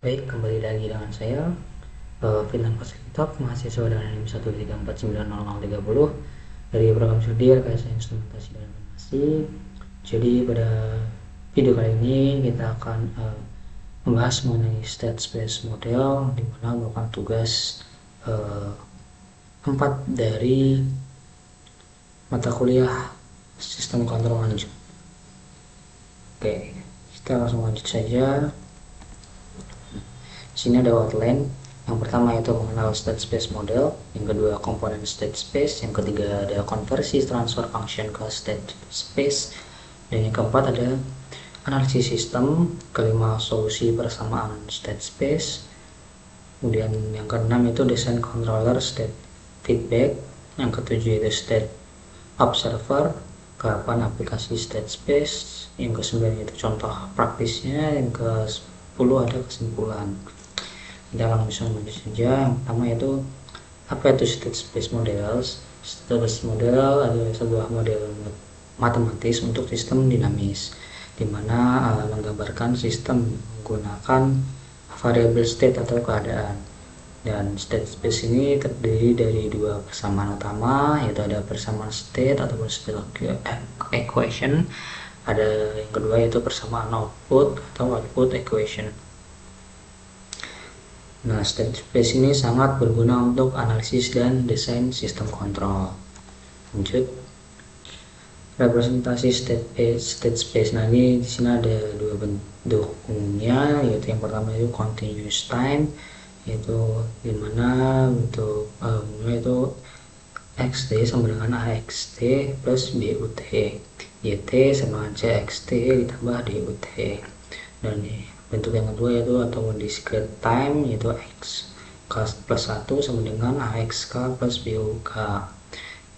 Baik, kembali lagi dengan saya, Firman Pasritok, mahasiswa dengan NIM 1349030 dari program studi Rekayasa Instrumentasi dan Animasi. Jadi pada video kali ini kita akan membahas mengenai state space model, di mana merupakan tugas 4 dari mata kuliah sistem kontrol lanjut. Oke, kita langsung lanjut saja. Sini ada outline. Yang pertama itu mengenal state space model, yang kedua komponen state space, yang ketiga ada konversi transfer function ke state space, dan yang keempat ada analisis sistem, kelima solusi persamaan state space, kemudian yang keenam itu desain controller state feedback, yang ketujuh itu state observer, ke-8 aplikasi state space, yang ke-9 itu contoh praktisnya, yang ke-10 ada kesimpulan. Kita langsung lanjut saja. Yang pertama itu apa itu state space model? State space model adalah sebuah model matematis untuk sistem dinamis, di mana menggambarkan sistem menggunakan variabel state atau keadaan. Dan state space ini terdiri dari dua persamaan utama, yaitu ada persamaan state ataupun state equation. Ada yang kedua yaitu persamaan output atau output equation. Nah, state space ini sangat berguna untuk analisis dan desain sistem kontrol. Lanjut, representasi state space. Nah, ini di sini ada dua bentuk umumnya, yaitu yang pertama itu continuous time, yaitu dimana bentuk umumnya itu xt sama dengan axt plus but, yt sama dengan cxt ditambah dut. Dan bentuk yang kedua yaitu atau discrete time, yaitu x plus 1 sama dengan axk plus buk,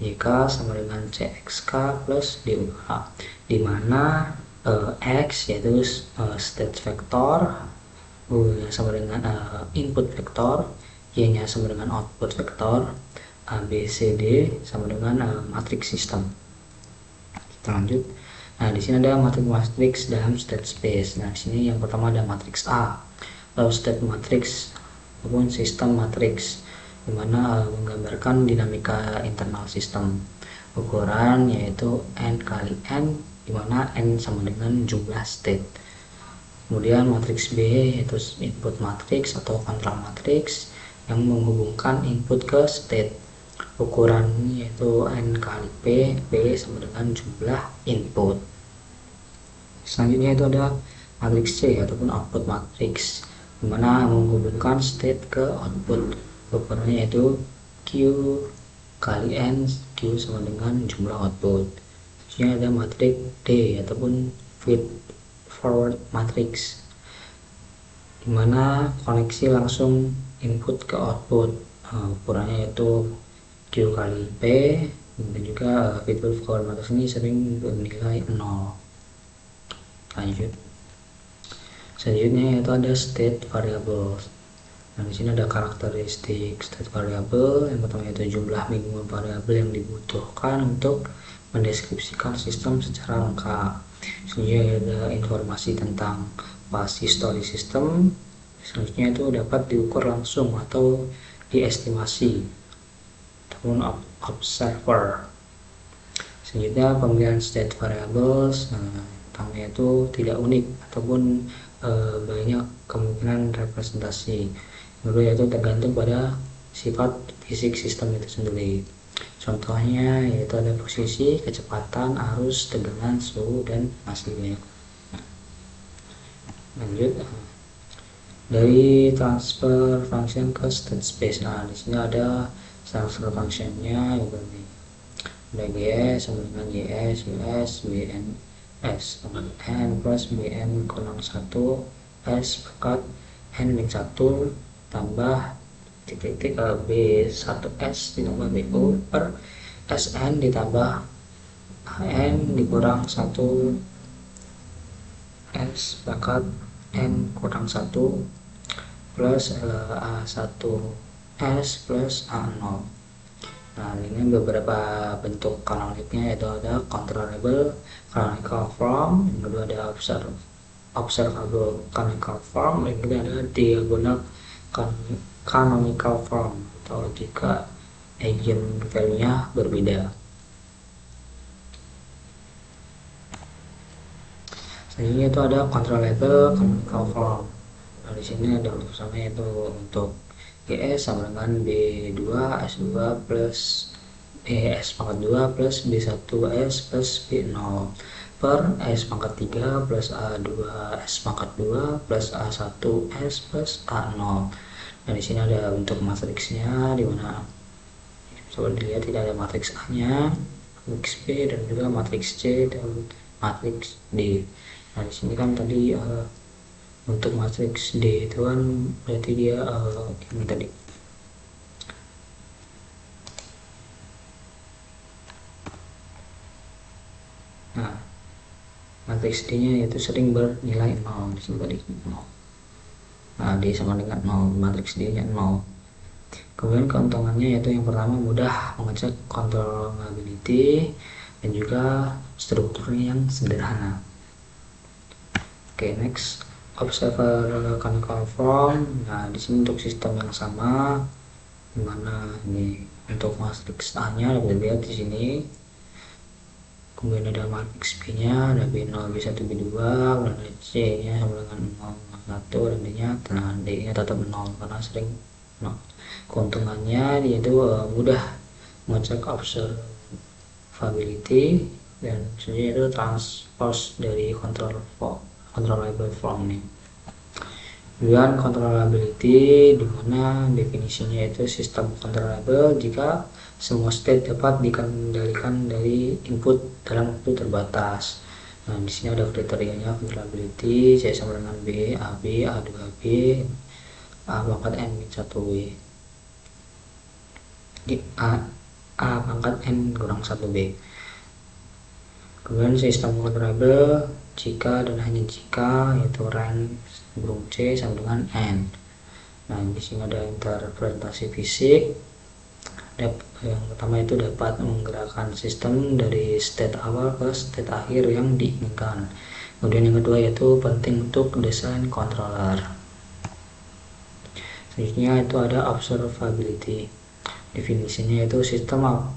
yk sama dengan cxk plus duk, dimana x yaitu state vector, u sama dengan input vector, y nya sama dengan output vector, a b c d sama dengan matrix sistem. Kita lanjut. Nah, di sini ada matriks dalam state space. Nah, di sini yang pertama ada matriks A, lalu state matrix ataupun sistem matriks, dimana menggambarkan dinamika internal sistem. Ukuran yaitu n kali n, dimana n sama dengan jumlah state. Kemudian matriks B yaitu input matrix atau control matrix yang menghubungkan input ke state. Ukuran yaitu n kali p, p sama dengan jumlah input. Selanjutnya itu ada matriks C ataupun output matrix, dimana menghubungkan state ke output. Ukurannya yaitu Q kali N, Q sama dengan jumlah output. Selanjutnya ada matriks D ataupun feed forward matrix, dimana koneksi langsung input ke output. Ukurannya yaitu Q kali P, dan juga feed forward matrix ini sering bernilai 0. Lanjut, selanjutnya yaitu ada state variable. Nah, di sini ada karakteristik state variable. Yang pertama yaitu jumlah minimum variabel yang dibutuhkan untuk mendeskripsikan sistem secara lengkap. Selanjutnya ada informasi tentang past history system. Selanjutnya itu dapat diukur langsung atau diestimasi ataupun observer. Selanjutnya pemilihan state variables. Pertama itu tidak unik ataupun banyak kemungkinan representasi. Kedua yaitu tergantung pada sifat fisik sistem itu sendiri. Contohnya yaitu ada posisi, kecepatan, arus, tegangan, suhu, dan masih banyak. Lanjut, dari transfer function ke state space. Nah, di sini ada transfer functionnya, yaitu ada gs sama dengan gs, us, bn S n plus bn kurang 1 s pangkat n min 1 tambah titik b1s ditambah bu per sn ditambah n dikurang 1 s pangkat n kurang 1 plus a1 s plus a0. Nah, ini beberapa bentuk kanoniknya, yaitu ada controllable, canonical form, yang kedua ada observable observable canonical form, dan juga ada diagonal canonical form, atau jika eigenvalue-nya berbeda. Selanjutnya itu ada controllable canonical form. Nah, di sini ada urusannya, yaitu untuk GS sama dengan B2 S2 plus S pangkat 2 plus B1S plus B0 per S pangkat 3 plus A2 S pangkat 2 plus A1 S plus A0. Nah, di sini ada bentuk matriksnya, di mana coba dilihat tidak ada matriks A-nya, matriks B, dan juga matriks C dan matriks D. Nah, di sini kan tadi untuk matriks D itu kan berarti dia ini tadi. Nah, matriks D-nya itu sering bernilai 0, di sini tadi 0. Nah, D sama dengan 0, matriks D-nya 0. Kemudian keuntungannya yaitu yang pertama mudah mengecek controllability dan juga strukturnya yang sederhana. Oke, next, observer canonical form. Nah, di sini untuk sistem yang sama, dimana ini untuk matriks A-nya dapat dilihat di sini. Kemudian ada matriks B-nya, ada B0, B1, B2, dan C-nya sama dengan 0, 1, dan D-nya, nah D-nya tetap 0 karena sering 0. Keuntungannya yaitu mudah mengecek observability dan selanjutnya itu transpose dari controllable form nih. Kemudian controllability, dimana definisinya itu sistem controllable jika semua state dapat dikendalikan dari input dalam waktu terbatas. Nah, di sini ada kriterianya controllability, C sama dengan B, AB, A2B, A pangkat N 1B. Di A pangkat N kurang 1B. Kemudian sistem controllable jika dan hanya jika yaitu rank burung C sama dengan N. Nah, di sini ada interpretasi fisik. Yang pertama itu dapat menggerakkan sistem dari state awal ke state akhir yang diinginkan. Kemudian yang kedua yaitu penting untuk desain controller. Selanjutnya itu ada observability. Definisinya itu sistem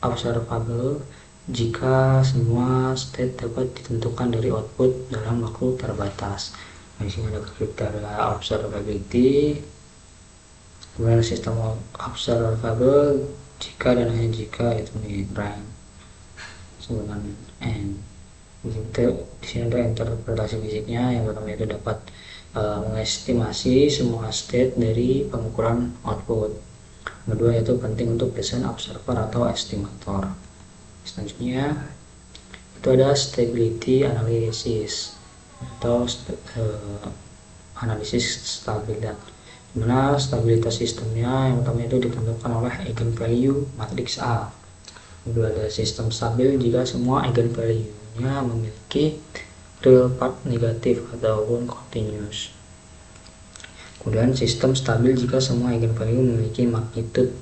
observable jika semua state dapat ditentukan dari output dalam waktu terbatas. Nah, di sini ada kriteria observability. Kemudian sistem observable jika dan hanya jika itu nih rank sama dengan N. Di sini ada interpretasi fisiknya. Yang pertama itu dapat mengestimasi semua state dari pengukuran output. Kedua yaitu penting untuk desain observer atau estimator. Selanjutnya itu ada stability analysis atau analisis stabilitas, dimana stabilitas sistemnya yang pertama itu ditentukan oleh eigenvalue matriks A. Kedua ada sistem stabil jika semua eigenvalue-nya memiliki real part negatif ataupun continuous. Kemudian sistem stabil jika semua eigenvalue memiliki magnitude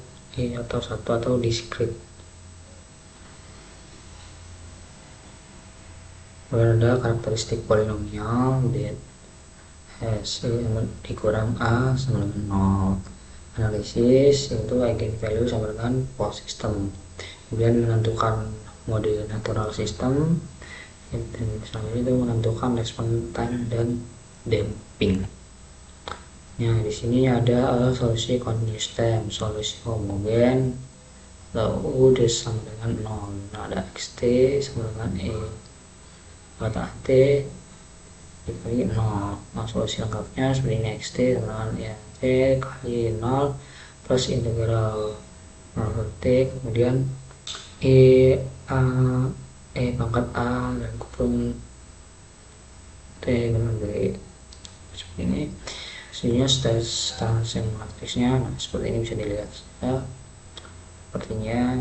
atau 1 atau discrete. Kemudian ada karakteristik polinomial that has dikurang A sama dengan 0. Analisis yaitu eigenvalue sama dengan post system. Kemudian menentukan mode natural system, dan selanjutnya itu menentukan response time dan damping. Nah, di sini ada solusi continuous time, solusi homogen, lalu U sama dengan 0. Nah, ada xt sama dengan E kata t dikali 0. Nah, solusi lengkapnya seperti ini, xt sama dengan ya t kali 0 plus integral 0 t, kemudian E pangkat A dan kurung t dengan B seperti ini. Sebenarnya state matriksnya seperti ini bisa dilihat ya, sepertinya.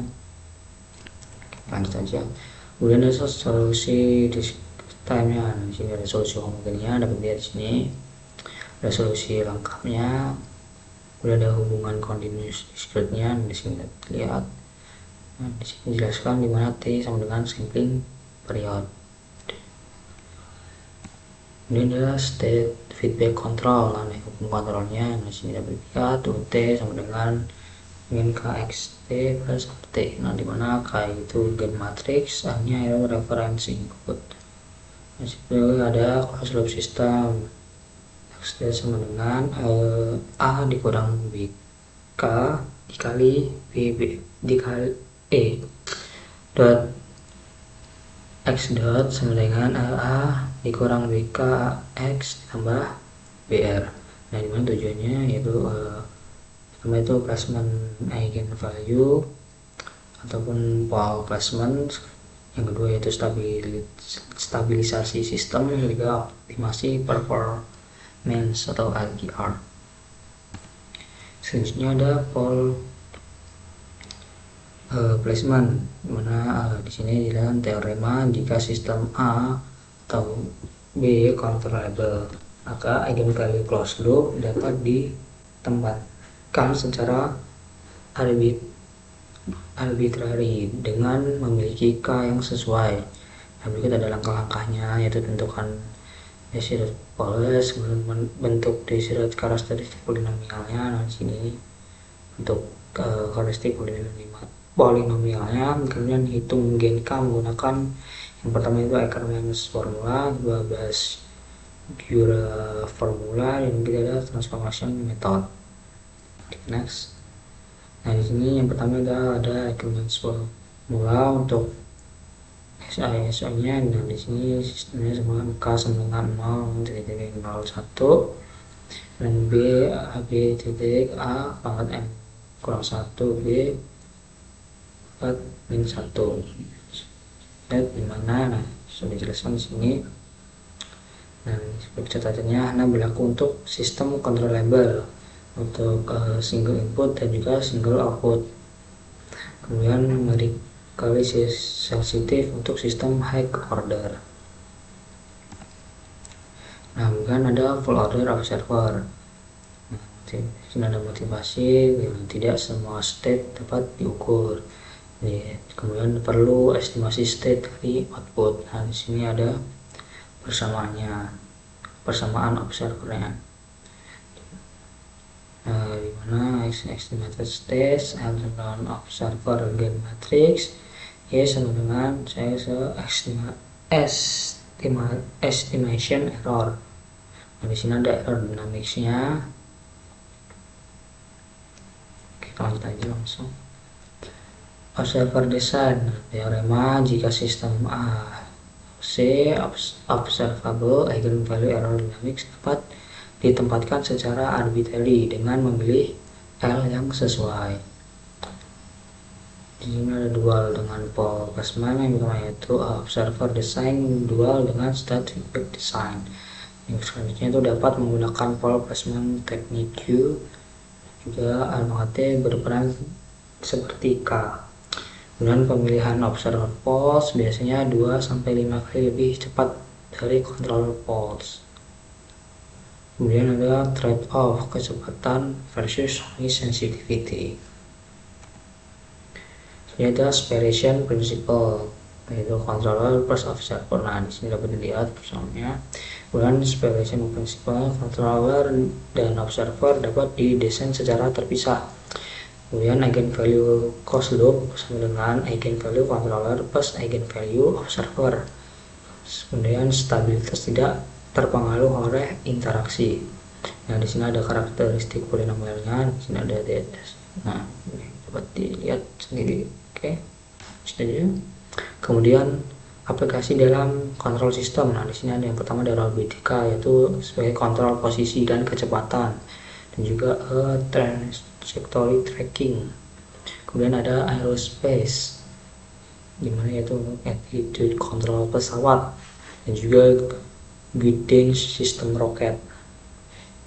Lanjut saja. Kemudian ada solusi time-nya. Di sini ada solusi homogennya, dapat dilihat di sini. Ada solusi lengkapnya. Kemudian ada hubungan continuous discrete-nya di sini lihat. Nah, di sini dijelaskan di mana t sama dengan sampling period. Ini adalah state feedback control. Nah, hukum kontrolnya di sini dapat T sama dengan min KXT plus T. Nah, dimana K itu gain matrix, A nya itu referensi input. Nah, situ ada closed loop system. XT sama dengan A dikurang BK dikali B dikali E dot X dot sama dengan A dikurang BK X ditambah BR. Nah, dimana tujuannya yaitu pertama itu placement eigenvalue ataupun Paul placement, yang kedua yaitu stabilisasi sistem, yang ketiga optimasi performance atau LPR. Selanjutnya ada Paul placement, dimana di sini dijelaskan teorema jika sistem A atau B controllable, maka eigenvalue closed loop dapat ditempatkan secara arbitrary dengan memiliki K yang sesuai. Nah, berikut ada langkah-langkahnya, yaitu tentukan Desired Poles, kemudian bentuk Desired karakteristik polinomialnya. Nah, di sini untuk karakteristik polinomialnya, kemudian hitung gain K menggunakan yang pertama itu Ackermann's formula, 12 Cura formula, yang ketiga adalah transformation method. Next. Nah, di sini yang pertama ada Ackermann's formula untuk SI-nya. Nah, di sini sistemnya sama K sama dengan 0,01 dan B titik A pangkat M kurang 1 B 4 min 1. Dimana nah sudah dijelaskan di sini. Nah, sebagai catatannya, nah berlaku untuk sistem controllable untuk single input dan juga single output. Kemudian kali sensitif untuk sistem high order. Nah, kemudian ada full order observer. Nah, di sini ada motivasi yang tidak semua state dapat diukur. Kemudian perlu estimasi state dari output. Nah, di sini ada persamaan observernya. Dimana estimated state and observer gain matrix sama dengan estimation error. Nah, di sini ada error dynamicsnya. Kita lanjut aja langsung. Observer design, teorema jika sistem A C observable eigenvalue error dynamics dapat ditempatkan secara arbitrary dengan memilih L yang sesuai. Di sini ada dual dengan Paul placement, yang pertama yaitu observer design dual dengan state feedback design. Yang selanjutnya itu dapat menggunakan Paul placement teknik Q, juga almate berperan seperti K. Kemudian pemilihan observer pulse biasanya 2-5 kali lebih cepat dari controller pulse. Kemudian ada trade-off kecepatan versus noise sensitivity. Ini ada separation principle, yaitu controller plus observer. Nah, di sini dapat dilihat misalnya. Kemudian separation principle, controller dan observer dapat didesain secara terpisah. Kemudian eigenvalue closed loop sama dengan eigenvalue controller plus eigenvalue observer. Kemudian stabilitas tidak terpengaruh oleh interaksi. Nah, di sini ada karakteristik polinomialnya, di sini ada DSS. Nah, ini dapat dilihat sendiri. Oke, saja. Kemudian aplikasi dalam kontrol sistem. Nah, di sini ada yang pertama ada role BTK, yaitu sebagai kontrol posisi dan kecepatan, dan juga trajectory tracking. Kemudian ada aerospace, dimana yaitu attitude control pesawat, dan juga guidance system roket.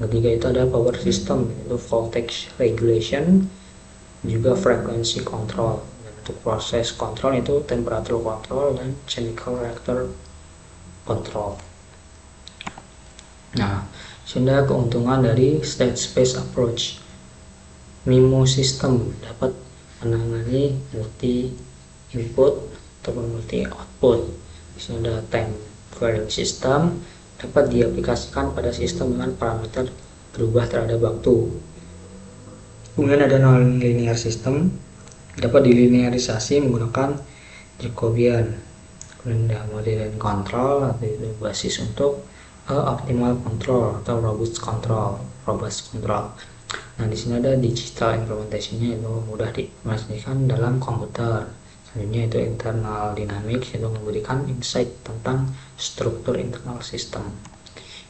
Ketiga itu ada power system, yaitu voltage regulation, juga frequency control. Dan untuk proses kontrol itu temperature control dan chemical reactor control. Nah, sehingga keuntungan dari state space approach, MIMO system dapat menangani multi input ataupun multi output. Di sini ada time varying system, dapat diaplikasikan pada sistem dengan parameter berubah terhadap waktu. Kemudian ada nonlinear system, dapat dilinearisasi menggunakan Jacobian. Kemudian ada modern control, atau itu basis untuk optimal control atau robust control. Nah, di sini ada digital implementation-nya, itu mudah diimplementasikan dalam komputer. Selanjutnya itu internal dynamics, itu memberikan insight tentang struktur internal sistem.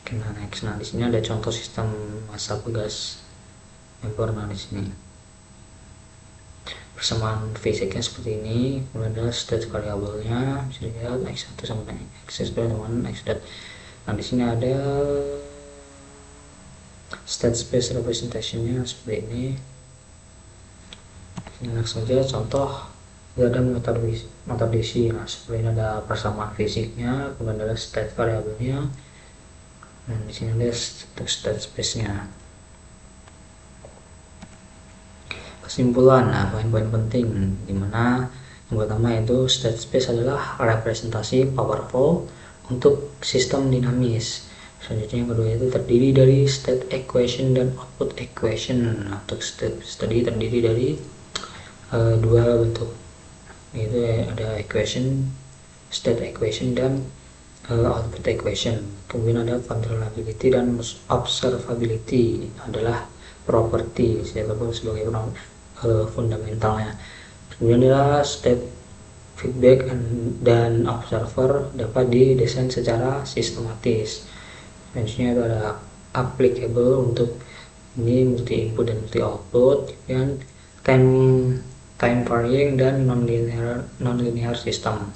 Oke, nah next, nah di sini ada contoh sistem massa pegas member. Nah di sini persamaan fisiknya seperti ini. Kemudian ada state variabelnya, bisa dilihat x1 sama dengan x2 dengan x dot. Nah di sini ada state space representationnya seperti ini. Langsung saja contoh, ada metodologi. Nah seperti ini ada persamaan fisiknya, kemudian ada state variabelnya, dan di sini ada state space-nya. Kesimpulan, nah poin-poin penting, dimana yang pertama yaitu state space adalah representasi powerful untuk sistem dinamis. Selanjutnya yang kedua itu terdiri dari state equation dan output equation. Nah, untuk state tadi terdiri dari dua bentuk, yaitu ada equation, state equation, dan output equation. Kemudian ada controllability dan observability adalah property sebagai fundamentalnya. Kemudian ada state feedback dan observer dapat didesain secara sistematis. Selanjutnya itu ada applicable untuk ini multi input dan multi output, dan time varying dan nonlinear system.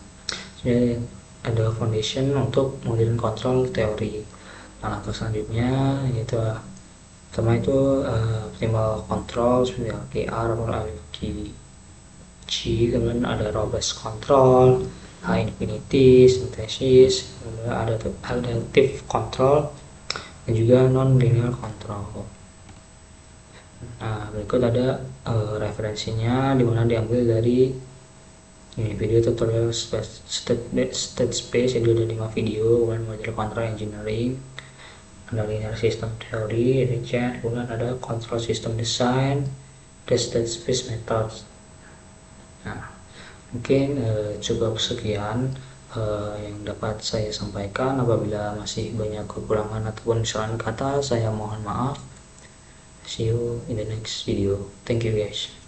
Jadi ada foundation untuk modern control teori. Nah, langkah selanjutnya yaitu pertama itu optimal control seperti LKR atau LKG. Kemudian ada robust control, high infinity, synthesis, ada adaptive control, dan juga non-linear control. Nah, berikut ada referensinya, dimana diambil dari ini video tutorial state space, jadi ada 5 video, kemudian model control engineering, ada linear system theory, regen, kemudian ada control system design, the state space methods. Nah, mungkin cukup sekian yang dapat saya sampaikan. Apabila masih banyak kekurangan ataupun kesalahan kata, saya mohon maaf. See you in the next video. Thank you guys.